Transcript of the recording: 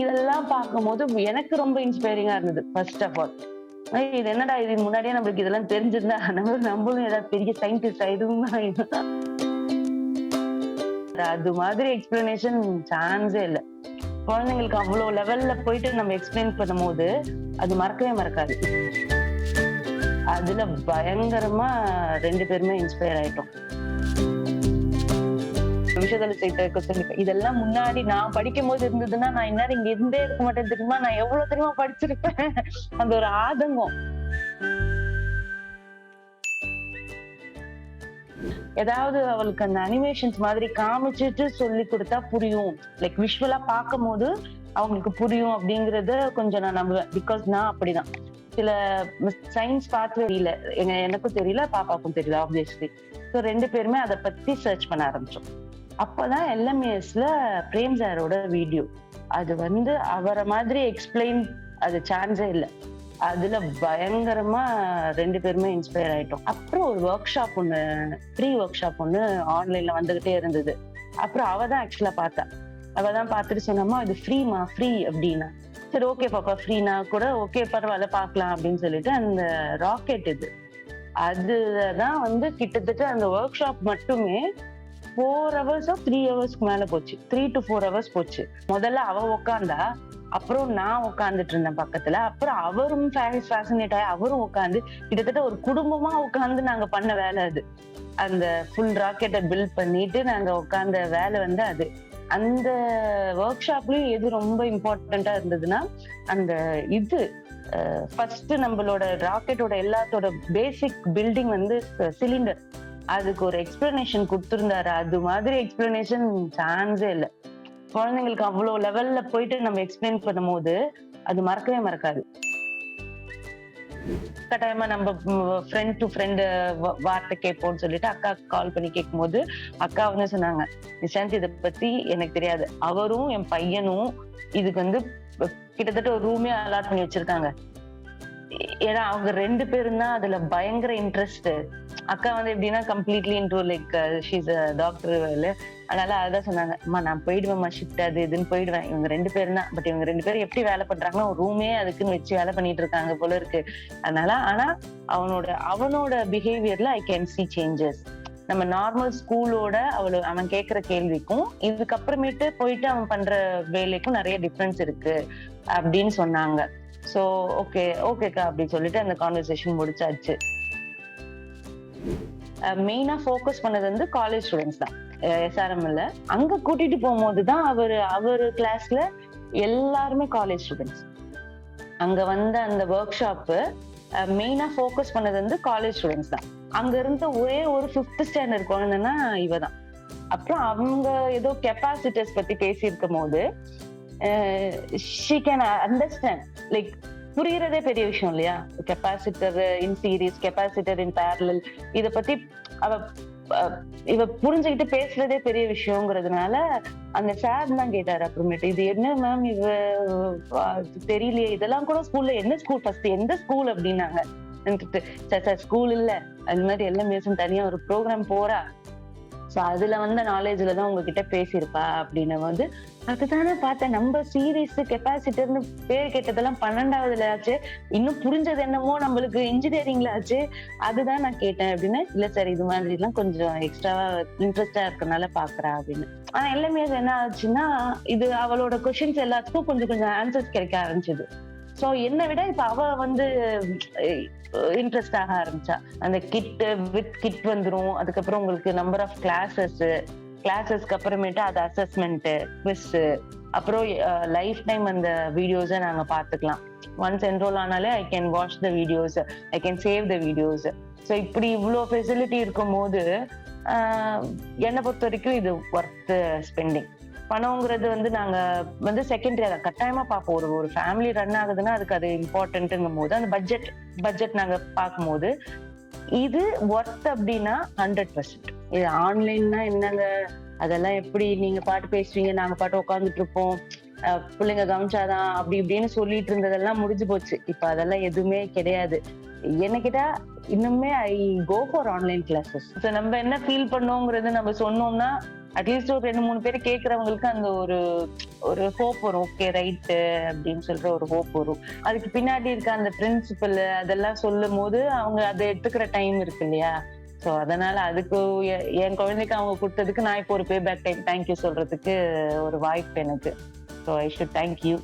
இதெல்லாம் பார்க்கும்போது எனக்கு ரொம்ப இன்ஸ்பைரிங்கா இருந்தது. ஃபர்ஸ்ட் ஆஃப் ஆல் இது என்னடா இது முன்னாடியே நம்மளுக்கு இதெல்லாம் தெரிஞ்சிருந்தா நம்மளும் ஏதாவது பெரிய சயின்டிஸ்ட் ஆயிடும். அது மாதிரி எக்ஸ்பிளனேஷன் சான்ஸே இல்லை. குழந்தைங்களுக்கு அவ்வளவு லெவல்ல போயிட்டு நம்ம எக்ஸ்பிளைன் பண்ணும் போது அது மறக்கவே மறக்காது. அதுல பயங்கரமா 2 பேருமே இன்ஸ்பயர் ஆயிட்டோம். விஷயத்துல சேர்த்து இதெல்லாம் முன்னாடி நான் படிக்கும் போது இருந்ததுன்னா நான் இந்நேரம் இங்க இருந்தே இருக்க மாட்டேன் தெரியுமா, நான் எவ்வளவு தெரியுமா படிச்சிருப்பேன். அந்த ஒரு ஆதங்கம். ஏதாவது அவளுக்கு அந்த அனிமேஷன்ஸ் மாதிரி காமிச்சிட்டு சொல்லி கொடுத்தா புரியும், லைக் விஷுவலா பார்க்கும் போது அவங்களுக்கு புரியும் அப்படிங்கறத கொஞ்சம் நான் நம்புவேன். பிகாஸ் நான் அப்படிதான். சில சயின்ஸ் பார்த்து தெரியல, எனக்கும் தெரியல, பாப்பாக்கும் தெரியல ஆப்வியஸ்லி. ஸோ 2 பேருமே அதை பத்தி சர்ச் பண்ண ஆரம்பிச்சோம். அப்பதான் LMASல பிரேம் சாரோட வீடியோ. அது அவரை மாதிரி எக்ஸ்பிளைன் அது சான்ஸே இல்லை. அதுல பயங்கரமா 2 பேருமே இன்ஸ்பயர் ஆயிட்டோம். அப்புறம் ஒரு ஒர்க் ஷாப் ஒண்ணு, ஃப்ரீ ஒர்க் ஷாப் ஒண்ணு ஆன்லைன்ல வந்துகிட்டே இருந்தது. அப்புறம் அவதான் ஆக்சுவலா பார்த்தா. அவதான் பார்த்துட்டு சொன்னம்மா இது ஃப்ரீமா, ஃப்ரீ அப்படின்னா. சரி ஓகே பாப்பா ஃப்ரீனா கூட ஓகே பரவாயில்ல பார்க்கலாம் அப்படின்னு சொல்லிட்டு அந்த ராக்கெட் இது அதுதான் கிட்டத்தட்ட அந்த ஒர்க் ஷாப் மட்டுமே 4 hours 3 hours மேல போச்சு. 3 to 4 hours போச்சு. முதல்ல அவ உட்காந்தா, அப்புறம் நான் உட்காந்துட்டு இருந்தேன் பக்கத்துல. அப்புறம் அவரும் ஃபேசினேட் ஆகி அவரும் உட்காந்து கிட்டத்தட்ட ஒரு குடும்பமா உட்காந்து நாங்க பண்ண வேலை அது. அந்த ஃபுல் ராக்கெட்டை பில்ட் பண்ணிட்டு நாங்க உட்கார்ந்த வேலை அது. அந்த ஒர்க் ஷாப்லயும் எது ரொம்ப இம்பார்ட்டண்டா இருந்ததுன்னா அந்த இது ஃபர்ஸ்ட் நம்மளோட ராக்கெட்டோட எல்லாத்தோட பேசிக் பில்டிங் சிலிண்டர், அதுக்கு ஒரு எக்ஸ்பிளனேஷன் கொடுத்திருந்தாரு. அது மாதிரி எக்ஸ்பிளனேஷன் சான்ஸே இல்லை. குழந்தைங்களுக்கு அவ்வளவு லெவல்ல போயிட்டு நம்ம எக்ஸ்பிளைன் பண்ணும் போது அது மறக்கவே மறக்காது. கட்டாயமா நம்ம ஃப்ரெண்ட் டு ஃப்ரெண்ட் வார்த்தை கேட்போம்னு சொல்லிட்டு அக்கா கால் பண்ணி கேட்கும் போது அக்கா சொன்னாங்க, நிஷாந்த் இதை பத்தி எனக்கு தெரியாது, அவரும் என் பையனும் இதுக்கு கிட்டத்தட்ட ஒரு ரூமே அலாட் பண்ணி வச்சிருக்காங்க. ஏன்னா அவங்க 2 பேரும் தான் அதுல பயங்கர இன்ட்ரெஸ்ட். அக்கா எப்படின்னா completely into like she's doctor. அதனால அதான் சொன்னாங்க, அம்மா நான் போயிடுவேன்மா, ஷிஃப்ட் அது இதுன்னு போயிடுவேன். இவங்க 2 பேரும் தான். பட் இவங்க 2 பேரும் எப்படி வேலை பண்றாங்கன்னா ஒரு ரூமே அதுக்குன்னு வச்சு வேலை பண்ணிட்டு இருக்காங்க போல இருக்கு. அதனால ஆனா அவனோட பிஹேவியர்ல ஐ கேன் சி சேஞ்சஸ். நம்ம நார்மல் ஸ்கூலோட அவன் கேட்கிற கேள்விக்கும் இதுக்கப்புறமேட்டு போயிட்டு அவன் பண்ற வேலைக்கும் நிறைய டிஃபரன்ஸ் இருக்கு அப்படின்னு சொன்னாங்க. சோ ஓகேக்கா அப்படின்னு சொல்லிட்டு அந்த கான்வர்சேஷன் முடிச்சாச்சு. மெயினா ஃபோக்கஸ் பண்ணது காலேஜ் ஸ்டூடெண்ட்ஸ் தான். SRMல அங்க கூட்டிட்டு போகும்போதுதான் அவரு கிளாஸ்ல எல்லாருமே காலேஜ் ஸ்டூடெண்ட்ஸ். அங்க அந்த ஒர்க் ஷாப் மெயினா ஃபோக்கஸ் பண்ணது காலேஜ் ஸ்டூடெண்ட்ஸ் தான். அங்க இருந்த ஒரே ஒரு 5th ஸ்டாண்டர்ட் குழந்தைன்னா இவதான். அப்புறம் அவங்க ஏதோ கெப்பாசிட்டர்ஸ் பத்தி பேசியிருக்கும் போது she can understand, லைக் புரியறதே பெரிய விஷயம் இல்லையா. கெப்பாசிட்டர் இன் சீரீஸ், கெப்பாசிட்டர் இன் பேரலல், இத பத்தி இவ புரிஞ்சுக்கிட்டு பேசுறதே பெரிய விஷயங்கிறதுனால அந்த சார் தான் கேட்டாரு. அப்புறமேட்டு இது என்ன மேம் இவ தெரியலையே, இதெல்லாம் கூட ஸ்கூல்ல என்ன ஸ்கூல், ஃபர்ஸ்ட் எந்த ஸ்கூல் அப்படின்னாங்க. சார் ஸ்கூல் இல்ல, அது மாதிரி எல்லாம் தனியா ஒரு ப்ரோக்ராம் போறா. சோ அதுல நாலேஜ்ல தான் உங்ககிட்ட பேசியிருப்பா அப்படின்னு அதுதானே பார்த்தேன். நம்ம சீரீஸ் கெப்பாசிட்டர்னு பேர் கேட்டதெல்லாம் 12வதுல ஆச்சு, இன்னும் புரிஞ்சது என்னமோ நம்மளுக்கு இன்ஜினியரிங்ல ஆச்சு, அதுதான் நான் கேட்டேன் அப்படின்னு. இல்ல சார் இது மாதிரி எல்லாம் கொஞ்சம் எக்ஸ்ட்ராவா இன்ட்ரெஸ்டா இருக்கனால பாக்குறா அப்படின்னு. ஆனா எல்லாமே என்ன ஆச்சுன்னா இது அவளோட கொஸ்டின்ஸ் எல்லாத்துக்கும் கொஞ்சம் ஆன்சர்ஸ் கிடைக்க ஆரம்பிச்சது. சோ என்னை விட இப்ப அவ இன்ட்ரெஸ்ட் ஆக ஆரம்பிச்சா. அந்த கிட் வித் கிட் வந்துரும். அதுக்கப்புறம் உங்களுக்கு நம்பர் ஆஃப் கிளாஸஸ்க்கு அப்புறமேட்டு அது அசஸ்மெண்ட், குவிஸ், அப்புறம் லைஃப் டைம் அந்த வீடியோஸை நாங்க பாத்துக்கலாம். ஒன்ஸ் என்ரோல் ஆனாலே I can watch the videos, I can save the videos. So இப்படி இவ்வளோ ஃபெசிலிட்டி இருக்கும் போது என்னை பொறுத்த வரைக்கும் இது ஒர்த் ஸ்பெண்டிங். பணம்ங்கிறது நாங்க செகண்டரியா தான் கட்டாயமா பார்ப்போம். ஒரு ஃபேமிலி ரன் ஆகுதுன்னா அதுக்கு அது இம்பார்ட்டன்ட்ங்கும் போது அந்த பட்ஜெட் நாங்க பார்க்கும்போது இது ஒர்த் அப்படின்னா 100%. இது ஆன்லைன்னா என்னங்க, அதெல்லாம் எப்படி நீங்க பாட்டு பேசுவீங்க, நாங்க பாட்டு உட்காந்துட்டு இருப்போம், பிள்ளைங்க கவனிச்சாதான் அப்படி இப்படின்னு சொல்லிட்டு இருந்ததெல்லாம் முடிஞ்சு போச்சு. இப்ப அதெல்லாம் எதுவுமே கிடையாது. என்ன கேட்டா இன்னுமே ஐ கோ ஃபார் ஆன்லைன் கிளாஸஸ். நம்ம என்ன ஃபீல் பண்ணோங்கிறது நம்ம சொன்னோம்னா அட்லீஸ்ட் ஒரு 2, 3 பேர் கேட்கறவங்களுக்கு அந்த ஒரு ஒரு ஹோப் வரும். ஓகே ரைட்டு அப்படின்னு சொல்ற ஒரு ஹோப் வரும். அதுக்கு பின்னாடி இருக்க அந்த பிரின்சிபல் அதெல்லாம் சொல்லும்போது, அவங்க அத எடுத்துக்கிற டைம் இருக்கு இல்லையா? சோ அதனால அதுக்கு என் குழந்தைக்கு அவங்க குடுத்ததுக்கு நான் இப்போ ஒரு பே பேக் டைம் தேங்க் யூ சொல்றதுக்கு ஒரு வாய்ப்பு எனக்கு. So I should thank you.